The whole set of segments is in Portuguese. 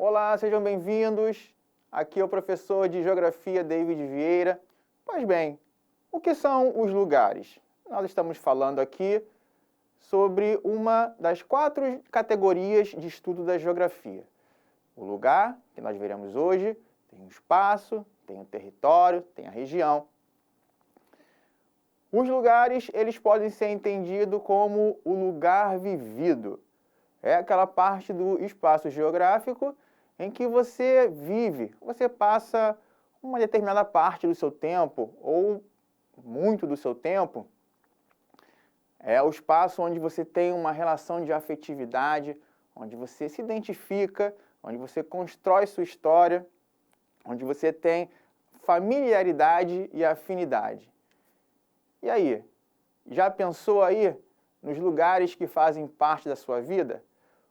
Olá, sejam bem-vindos. Aqui é o professor de Geografia David Vieira. Pois bem, o que são os lugares? Nós estamos falando aqui sobre uma das 4 categorias de estudo da geografia. O lugar, que nós veremos hoje, tem o espaço, tem o território, tem a região. Os lugares, eles podem ser entendidos como o lugar vivido. É aquela parte do espaço geográfico em que você vive, você passa uma determinada parte do seu tempo, ou muito do seu tempo. É o espaço onde você tem uma relação de afetividade, onde você se identifica, onde você constrói sua história, onde você tem familiaridade e afinidade. E aí, já pensou aí nos lugares que fazem parte da sua vida?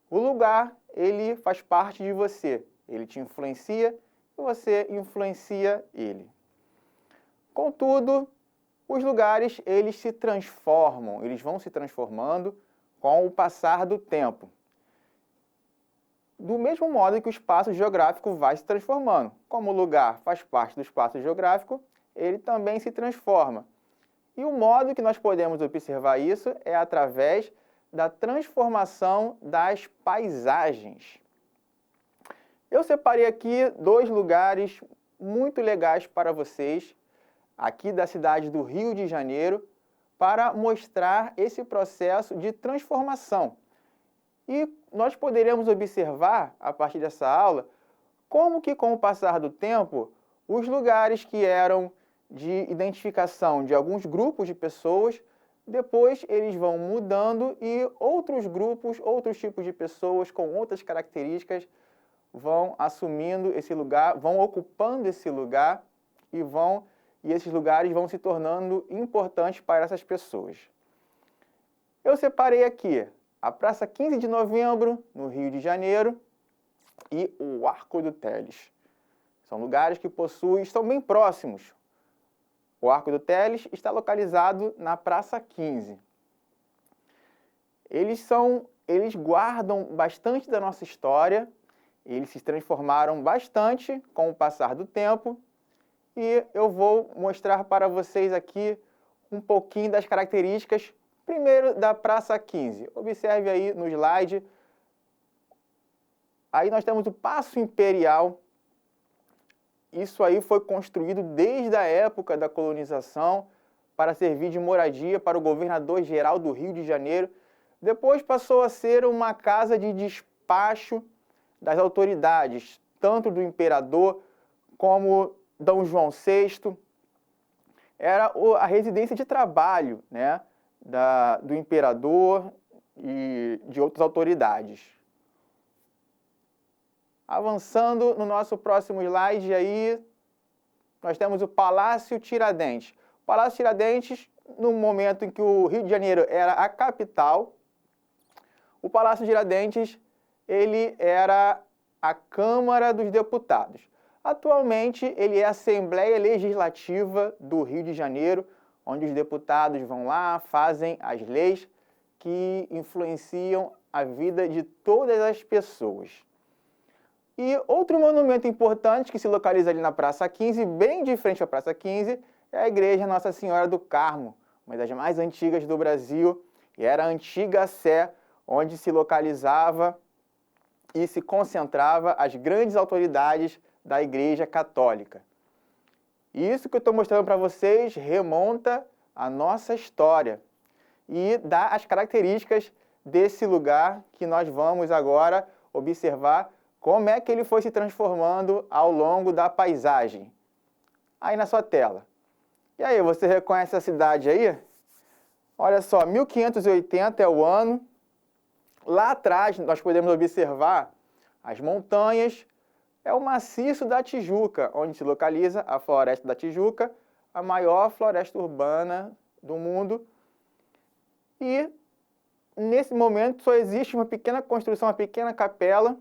O lugar, ele faz parte de você, ele te influencia e você influencia ele. Contudo, os lugares, eles se transformam, eles vão se transformando com o passar do tempo. Do mesmo modo que o espaço geográfico vai se transformando. Como o lugar faz parte do espaço geográfico, ele também se transforma. E o modo que nós podemos observar isso é através da transformação das paisagens. Eu separei aqui 2 lugares muito legais para vocês, aqui da cidade do Rio de Janeiro, para mostrar esse processo de transformação. E nós poderemos observar, a partir dessa aula, como que com o passar do tempo, os lugares que eram de identificação de alguns grupos de pessoas, depois eles vão mudando e outros grupos, outros tipos de pessoas com outras características vão assumindo esse lugar, vão ocupando esse lugar e esses lugares vão se tornando importantes para essas pessoas. Eu separei aqui a Praça 15 de Novembro, no Rio de Janeiro, e o Arco do Teles. São lugares que estão bem próximos. O Arco do Teles está localizado na Praça 15. Eles guardam bastante da nossa história, eles se transformaram bastante com o passar do tempo e eu vou mostrar para vocês aqui um pouquinho das características, primeiro da Praça 15. Observe aí no slide. Aí nós temos o Paço Imperial. Isso aí foi construído desde a época da colonização para servir de moradia para o governador-geral do Rio de Janeiro. Depois passou a ser uma casa de despacho das autoridades, tanto do imperador como Dom João VI. Era a residência de trabalho, né, do imperador e de outras autoridades. Avançando no nosso próximo slide aí, nós temos o Palácio Tiradentes. O Palácio Tiradentes, no momento em que o Rio de Janeiro era a capital, o Palácio Tiradentes, ele era a Câmara dos Deputados. Atualmente, ele é a Assembleia Legislativa do Rio de Janeiro, onde os deputados vão lá, fazem as leis que influenciam a vida de todas as pessoas. E outro monumento importante que se localiza ali na Praça 15, bem de frente à Praça 15, é a Igreja Nossa Senhora do Carmo, uma das mais antigas do Brasil, e era a antiga Sé, onde se localizava e se concentrava as grandes autoridades da Igreja Católica. Isso que eu estou mostrando para vocês remonta à nossa história e dá as características desse lugar que nós vamos agora observar como é que ele foi se transformando ao longo da paisagem. Aí na sua tela. E aí, você reconhece a cidade aí? Olha só, 1580 é o ano. Lá atrás nós podemos observar as montanhas. É o maciço da Tijuca, onde se localiza a Floresta da Tijuca, a maior floresta urbana do mundo. E nesse momento só existe uma pequena construção, uma pequena capela.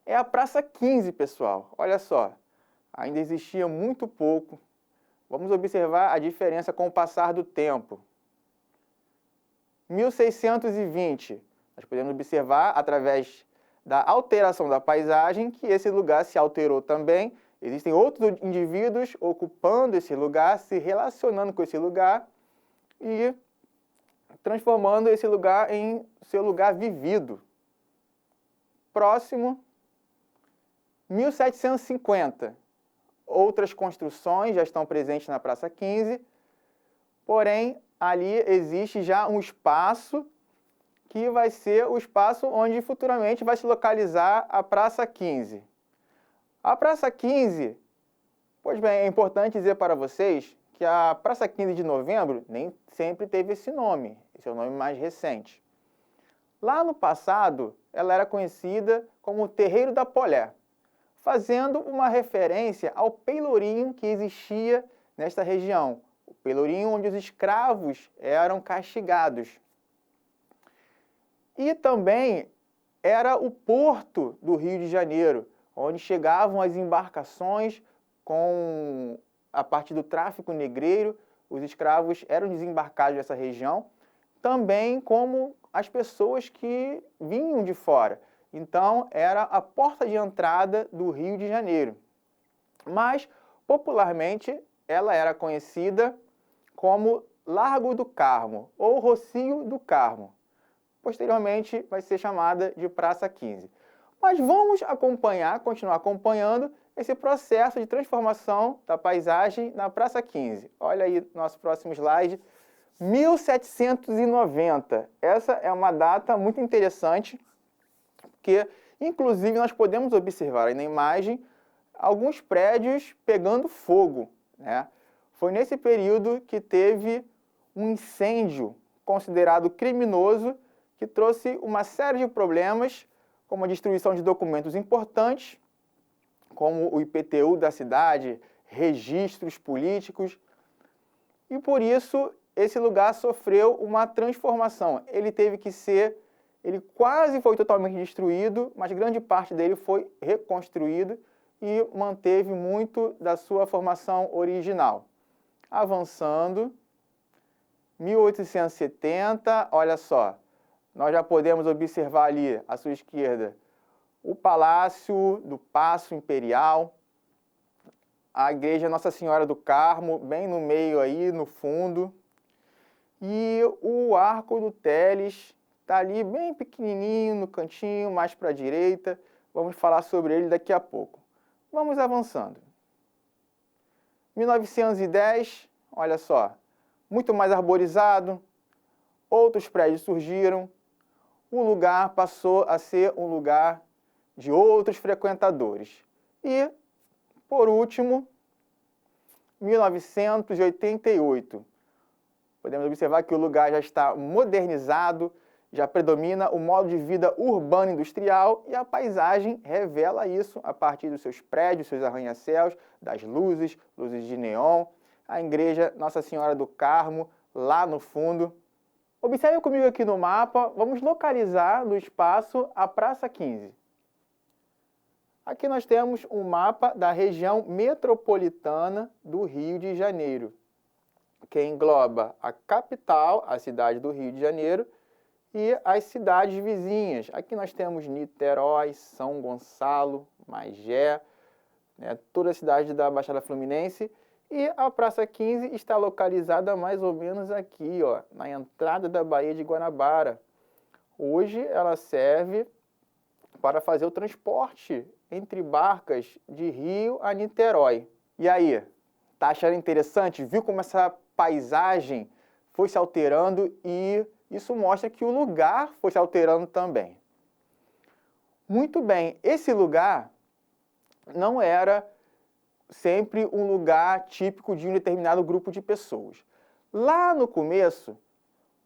É a Praça 15, pessoal. Olha só, ainda existia muito pouco. Vamos observar a diferença com o passar do tempo. 1620, nós podemos observar, através da alteração da paisagem, que esse lugar se alterou também. Existem outros indivíduos ocupando esse lugar, se relacionando com esse lugar e transformando esse lugar em seu lugar vivido. Próximo, 1750. Outras construções já estão presentes na Praça 15, porém, ali existe já um espaço que vai ser o espaço onde futuramente vai se localizar a Praça 15. A Praça 15, pois bem, é importante dizer para vocês que a Praça 15 de Novembro nem sempre teve esse nome, esse é o nome mais recente. Lá no passado, ela era conhecida como Terreiro da Polé, fazendo uma referência ao pelourinho que existia nesta região, o pelourinho onde os escravos eram castigados. E também era o porto do Rio de Janeiro, onde chegavam as embarcações a partir do tráfico negreiro, os escravos eram desembarcados nessa região, também como as pessoas que vinham de fora. Então, era a porta de entrada do Rio de Janeiro. Mas, popularmente, ela era conhecida como Largo do Carmo ou Rocio do Carmo. Posteriormente, vai ser chamada de Praça 15. Mas vamos continuar acompanhando esse processo de transformação da paisagem na Praça 15. Olha aí nosso próximo slide, 1790. Essa é uma data muito interessante, porque, inclusive, nós podemos observar aí na imagem alguns prédios pegando fogo, né? Foi nesse período que teve um incêndio considerado criminoso que trouxe uma série de problemas, como a destruição de documentos importantes, como o IPTU da cidade, registros políticos, e por isso esse lugar sofreu uma transformação. Ele quase foi totalmente destruído, mas grande parte dele foi reconstruído e manteve muito da sua formação original. Avançando, 1870, olha só, nós já podemos observar ali, à sua esquerda, o Palácio do Paço Imperial, a Igreja Nossa Senhora do Carmo, bem no meio aí, no fundo, e o Arco do Teles está ali bem pequenininho, no cantinho, mais para a direita. Vamos falar sobre ele daqui a pouco. Vamos avançando. 1910, olha só, muito mais arborizado, outros prédios surgiram, o lugar passou a ser um lugar de outros frequentadores. E, por último, 1988. Podemos observar que o lugar já está modernizado, já predomina o modo de vida urbano industrial e a paisagem revela isso a partir dos seus prédios, seus arranha-céus, das luzes de neon, a Igreja Nossa Senhora do Carmo, lá no fundo. Observe comigo aqui no mapa, vamos localizar no espaço a Praça 15. Aqui nós temos um mapa da região metropolitana do Rio de Janeiro, que engloba a capital, a cidade do Rio de Janeiro, e as cidades vizinhas. Aqui nós temos Niterói, São Gonçalo, Magé, né, toda a cidade da Baixada Fluminense. E a Praça 15 está localizada mais ou menos aqui, ó, na entrada da Baía de Guanabara. Hoje ela serve para fazer o transporte entre barcas de Rio a Niterói. E aí, tá achando interessante? Viu como essa paisagem foi se alterando e isso mostra que o lugar foi se alterando também. Muito bem, esse lugar não era sempre um lugar típico de um determinado grupo de pessoas. Lá no começo,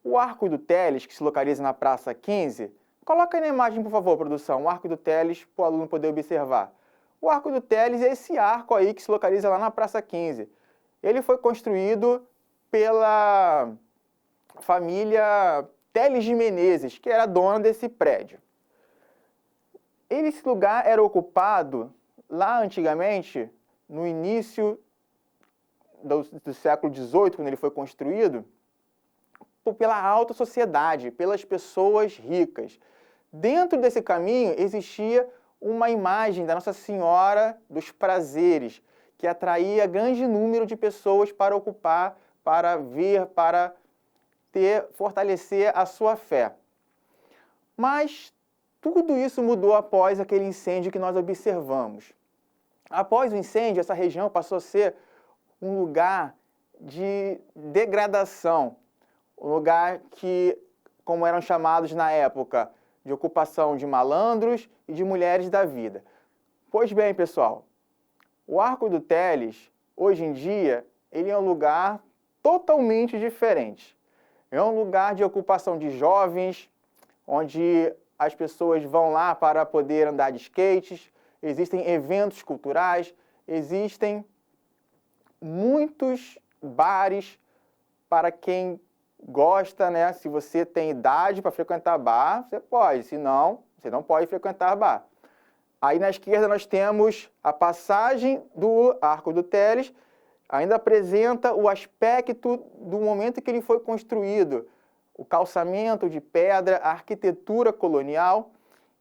o Arco do Teles, que se localiza na Praça 15, coloca aí na imagem, por favor, produção, o Arco do Teles, para o aluno poder observar. O Arco do Teles é esse arco aí que se localiza lá na Praça 15. Ele foi construído pela família Teles de Menezes, que era dona desse prédio. Esse lugar era ocupado lá antigamente, no início do século XVIII, quando ele foi construído, pela alta sociedade, pelas pessoas ricas. Dentro desse caminho existia uma imagem da Nossa Senhora dos Prazeres, que atraía grande número de pessoas para ocupar, para ver, para fortalecer a sua fé. Mas tudo isso mudou após aquele incêndio que nós observamos. Após o incêndio, essa região passou a ser um lugar de degradação, um lugar que, como eram chamados na época, de ocupação de malandros e de mulheres da vida. Pois bem, pessoal, o Arco do Teles, hoje em dia, ele é um lugar totalmente diferente. É um lugar de ocupação de jovens, onde as pessoas vão lá para poder andar de skates, existem eventos culturais, existem muitos bares para quem gosta, né? Se você tem idade para frequentar bar, você pode, se não, você não pode frequentar bar. Aí na esquerda nós temos a passagem do Arco do Teles, ainda apresenta o aspecto do momento que ele foi construído, o calçamento de pedra, a arquitetura colonial,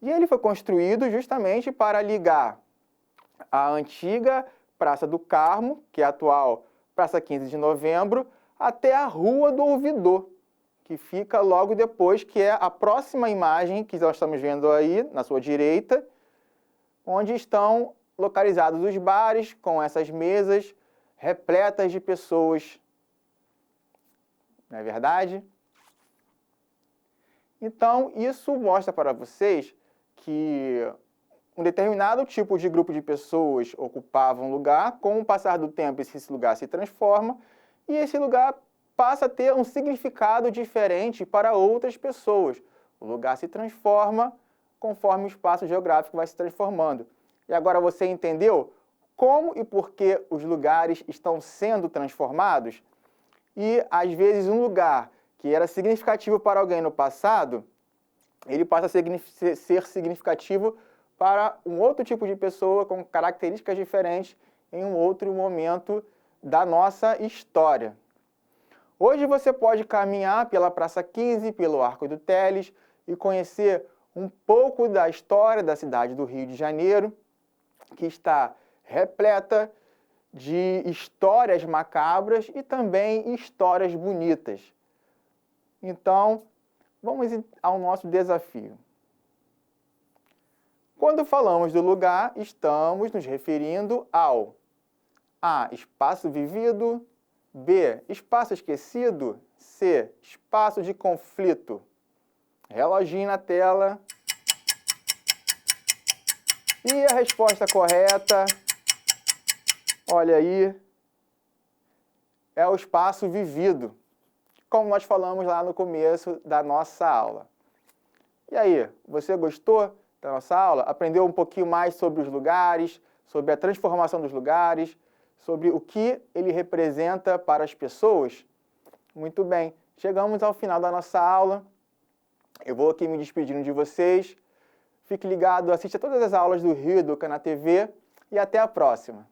e ele foi construído justamente para ligar a antiga Praça do Carmo, que é a atual Praça 15 de Novembro, até a Rua do Ouvidor, que fica logo depois, que é a próxima imagem que nós estamos vendo aí, na sua direita, onde estão localizados os bares com essas mesas repletas de pessoas. Não é verdade? Então, isso mostra para vocês que um determinado tipo de grupo de pessoas ocupava um lugar, com o passar do tempo esse lugar se transforma e esse lugar passa a ter um significado diferente para outras pessoas. O lugar se transforma conforme o espaço geográfico vai se transformando. E agora você entendeu como e por que os lugares estão sendo transformados? E, às vezes, um lugar que era significativo para alguém no passado, ele passa a ser significativo para um outro tipo de pessoa com características diferentes em um outro momento da nossa história. Hoje você pode caminhar pela Praça 15, pelo Arco do Teles e conhecer um pouco da história da cidade do Rio de Janeiro, que está repleta de histórias macabras e também histórias bonitas. Então, vamos ao nosso desafio. Quando falamos do lugar, estamos nos referindo ao A. Espaço vivido. B. Espaço esquecido. C. Espaço de conflito. Reloginho na tela. E a resposta correta, olha aí, é o espaço vivido, como nós falamos lá no começo da nossa aula. E aí, você gostou da nossa aula? Aprendeu um pouquinho mais sobre os lugares, sobre a transformação dos lugares, sobre o que ele representa para as pessoas? Muito bem, chegamos ao final da nossa aula. Eu vou aqui me despedindo de vocês. Fique ligado, assista todas as aulas do Rio Educa na TV e até a próxima.